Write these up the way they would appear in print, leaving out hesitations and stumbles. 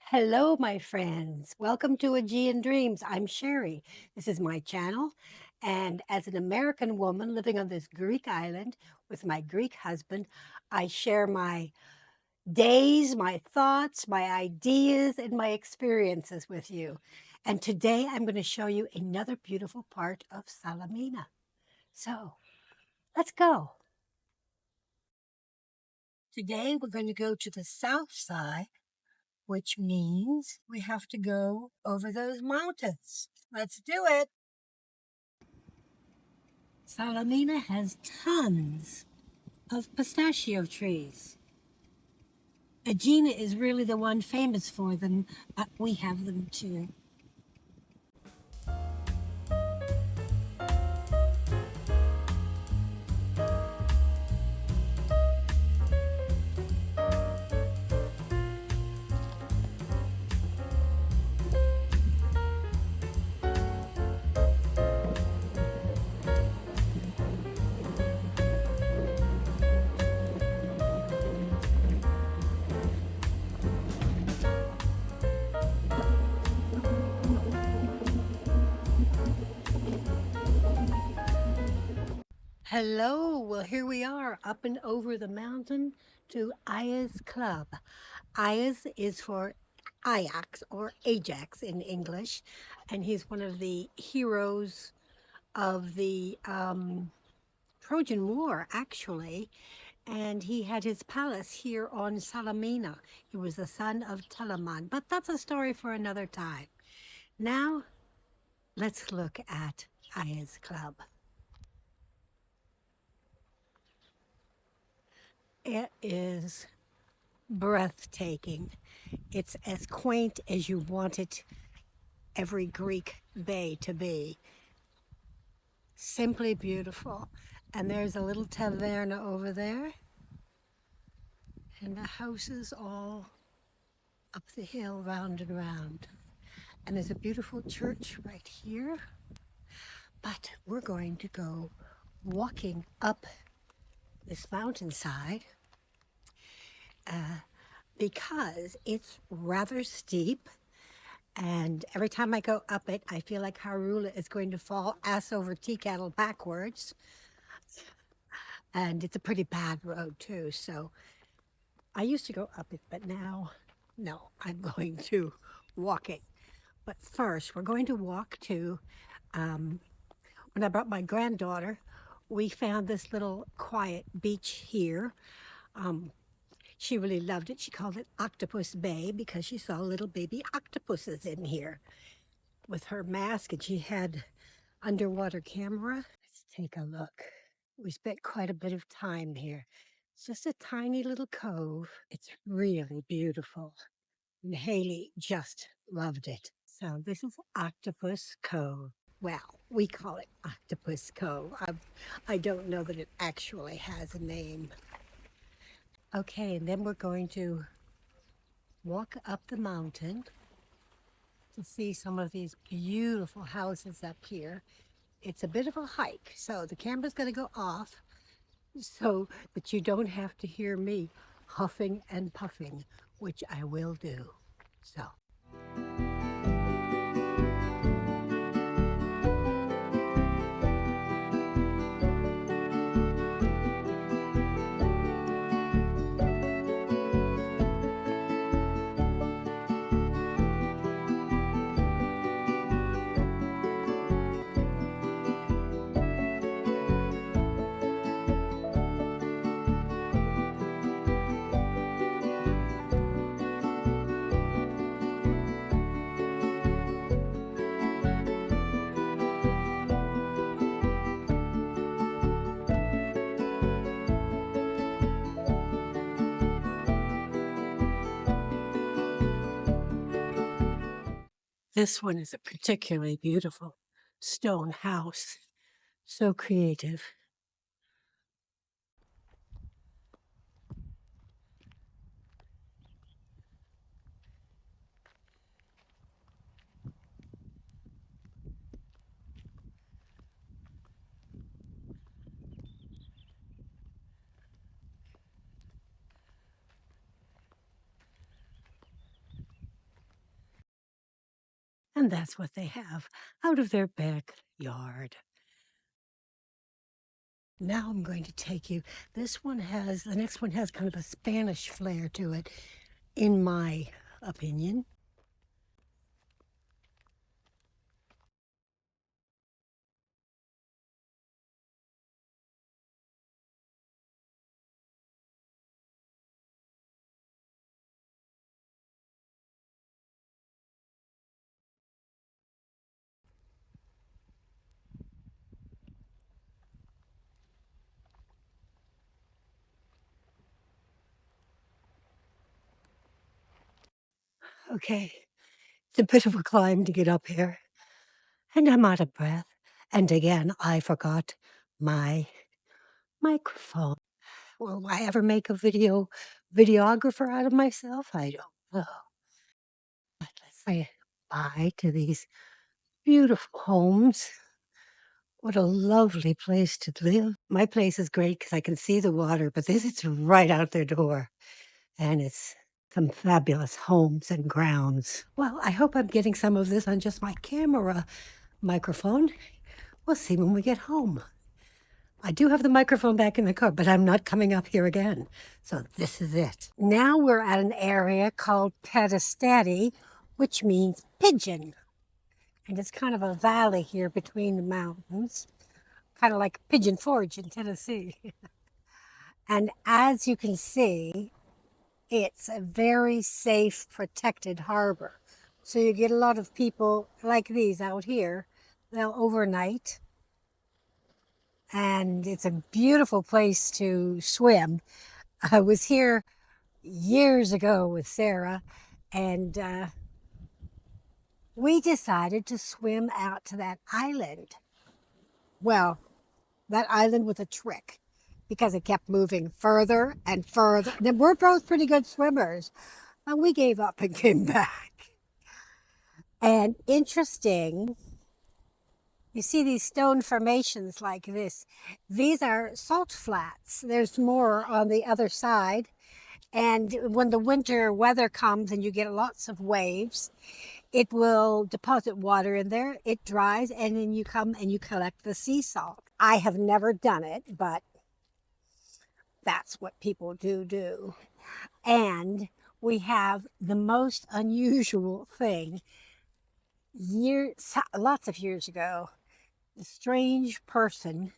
Hello, my friends. Welcome to Aegean Dreams. I'm Sherry. This is my channel. And as an American woman living on this Greek island with my Greek husband, I share my days, my thoughts, my ideas, and my experiences with you. And today I'm going to show you another beautiful part of Salamina. So let's go. Today we're going to go to the south side, which means we have to go over those mountains. Let's do it. Salamina has tons of pistachio trees. Aegina is really the one famous for them, but we have them too. Hello, well, here we are up and over the mountain to Aya's Club. Aya's is for Ajax or Ajax in English, and he's one of the heroes of the Trojan War, actually. And he had his palace here on Salamina. He was the son of Telamon, but that's a story for another time. Now, let's look at Aya's Club. It is breathtaking. It's as quaint as you want it every Greek bay to be. Simply beautiful. And there's a little taverna over there. And the houses all up the hill, round and round. And there's a beautiful church right here. But we're going to go walking up this mountainside because it's rather steep. And every time I go up it, I feel like Harula is going to fall ass over tea kettle backwards. And it's a pretty bad road too. So I used to go up it, but now, no, I'm going to walk it. But first, we're going to walk to, when I brought my granddaughter, we found this little quiet beach here. She really loved it. She called it Octopus Bay because she saw little baby octopuses in here with her mask, and she had underwater camera. Let's take a look. We spent quite a bit of time here. It's just a tiny little cove. It's really beautiful. And Haley just loved it. So this is Octopus Cove. Well, we call it Octopus Cove. I don't know that it actually has a name. Okay, and then we're going to walk up the mountain to see some of these beautiful houses up here. It's a bit of a hike, so the camera's going to go off so that you don't have to hear me huffing and puffing, which I will do. So. This one is a particularly beautiful stone house. So creative. And that's what they have out of their backyard. Now I'm going to take you. The next one has kind of a Spanish flair to it, in my opinion. Okay, it's a bit of a climb to get up here, and I'm out of breath. And again, I forgot my microphone. Will I ever make a videographer out of myself? I don't know. But let's say bye to these beautiful homes. What a lovely place to live. My place is great because I can see the water, but this is right out their door. And it's some fabulous homes and grounds. Well, I hope I'm getting some of this on just my camera microphone. We'll see when we get home. I do have the microphone back in the car, but I'm not coming up here again. So this is it. Now we're at an area called Pedestati, which means pigeon. And it's kind of a valley here between the mountains, kind of like Pigeon Forge in Tennessee. And as you can see, it's a very safe, protected harbor. So you get a lot of people like these out here. They'll overnight, and it's a beautiful place to swim. I was here years ago with Sarah, and we decided to swim out to that island. Well, that island with a trick because it kept moving further and further. And we're both pretty good swimmers, but we gave up and came back. And interesting, you see these stone formations like this. These are salt flats. There's more on the other side. And when the winter weather comes and you get lots of waves, it will deposit water in there. It dries, and then you come and you collect the sea salt. I have never done it, but that's what people do. And we have the most unusual thing. Lots of years ago, a strange person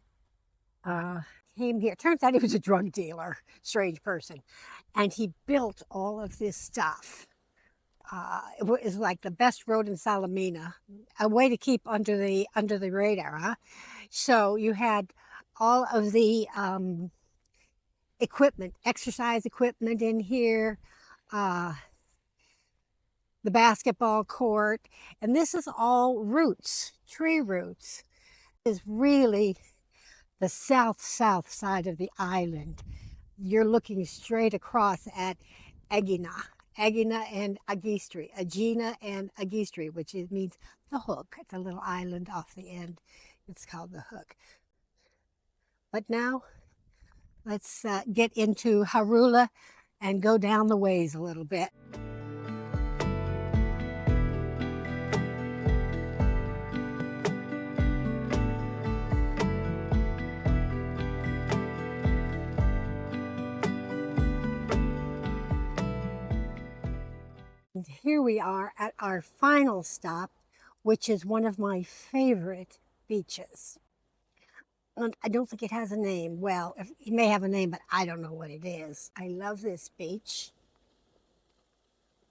uh, came here. Turns out he was a drug dealer, strange person. And he built all of this stuff. It was like the best road in Salamina, a way to keep under the radar. Huh? So you had all of the equipment, exercise equipment in here, uh, the basketball court, and this is all roots, tree roots. Is really the south side of the island. You're looking straight across at Egina, Egina and Agistri, Agina and Agistri, which means the hook. It's a little island off the end. It's called the hook. But now let's get into Harula and go down the ways a little bit. And here we are at our final stop, which is one of my favorite beaches. And I don't think it has a name. Well, it may have a name, but I don't know what it is. I love this beach.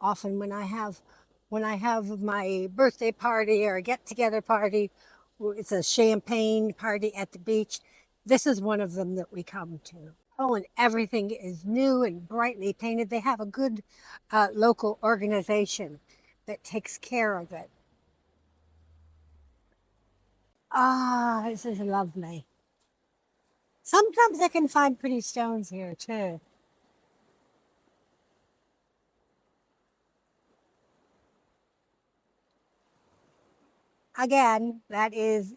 Often when I have my birthday party or a get-together party, it's a champagne party at the beach. This is one of them that we come to. Oh, and everything is new and brightly painted. They have a good local organization that takes care of it. Ah, this is lovely. Sometimes I can find pretty stones here too. Again, that is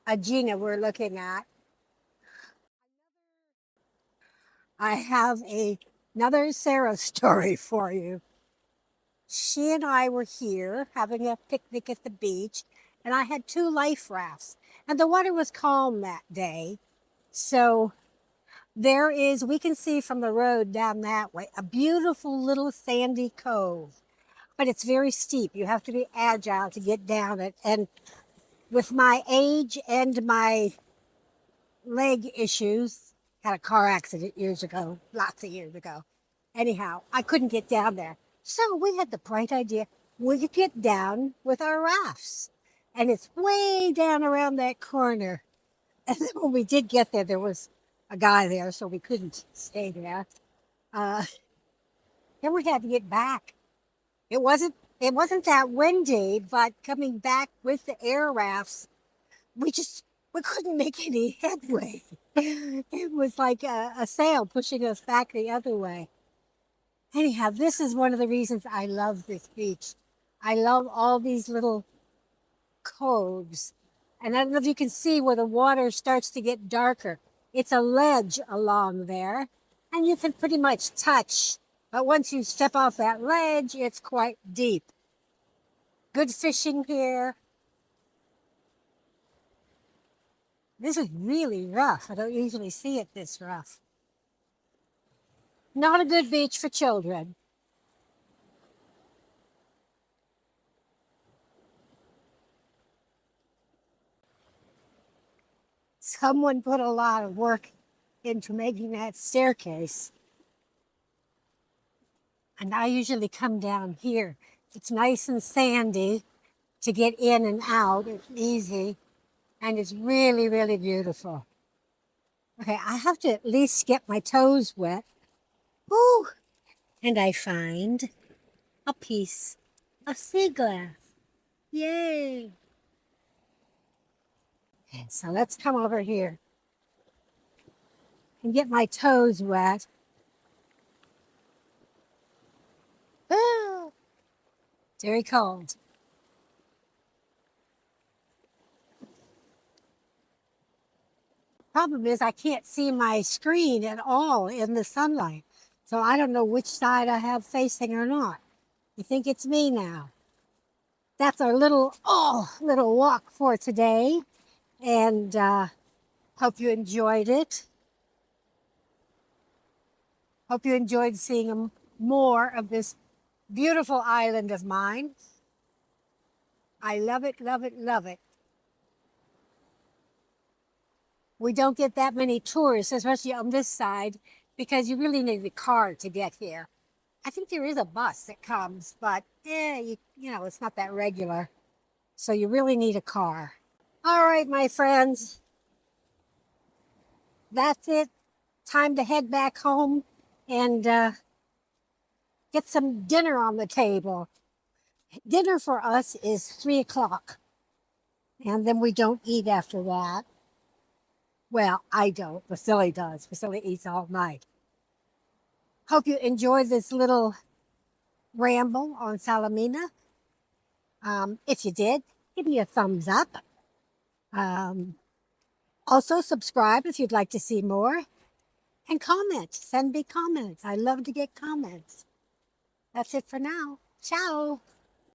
Agena we're looking at. I have another Sarah story for you. She and I were here having a picnic at the beach, and I had two life rafts. And the water was calm that day. So we can see from the road down that way, a beautiful little sandy cove. But it's very steep. You have to be agile to get down it. And with my age and my leg issues, had a car accident years ago, lots of years ago. Anyhow, I couldn't get down there. So we had the bright idea, we could get down with our rafts. And it's way down around that corner. And then when we did get there, there was a guy there, so we couldn't stay there. Uh, then we had to get back. It wasn't that windy, but coming back with the air rafts, we couldn't make any headway. It was like a sail pushing us back the other way. Anyhow, this is one of the reasons I love this beach. I love all these little coves. And I don't know if you can see where the water starts to get darker. It's a ledge along there, and you can pretty much touch. But once you step off that ledge, it's quite deep. Good fishing here. This is really rough. I don't usually see it this rough. Not a good beach for children. Someone put a lot of work into making that staircase. And I usually come down here. It's nice and sandy to get in and out. It's easy. And it's really, really beautiful. Okay, I have to at least get my toes wet. Woo! And I find a piece of sea glass. Yay! Okay, so let's come over here and get my toes wet. Ah, very cold. Problem is I can't see my screen at all in the sunlight. So I don't know which side I have facing or not. I think it's me now. That's our little walk for today. And hope you enjoyed it. Hope you enjoyed seeing more of this beautiful island of mine. I love it, love it, love it. We don't get that many tourists, especially on this side, because you really need a car to get here. I think there is a bus that comes, but it's not that regular. So you really need a car. All right, my friends. That's it. Time to head back home and get some dinner on the table. Dinner for us is 3 o'clock. And then we don't eat after that. Well, I don't. Vasily does. Vasily eats all night. Hope you enjoyed this little ramble on Salamina. If you did, give me a thumbs up. Also, subscribe if you'd like to see more. And comment. Send me comments. I love to get comments. That's it for now. Ciao.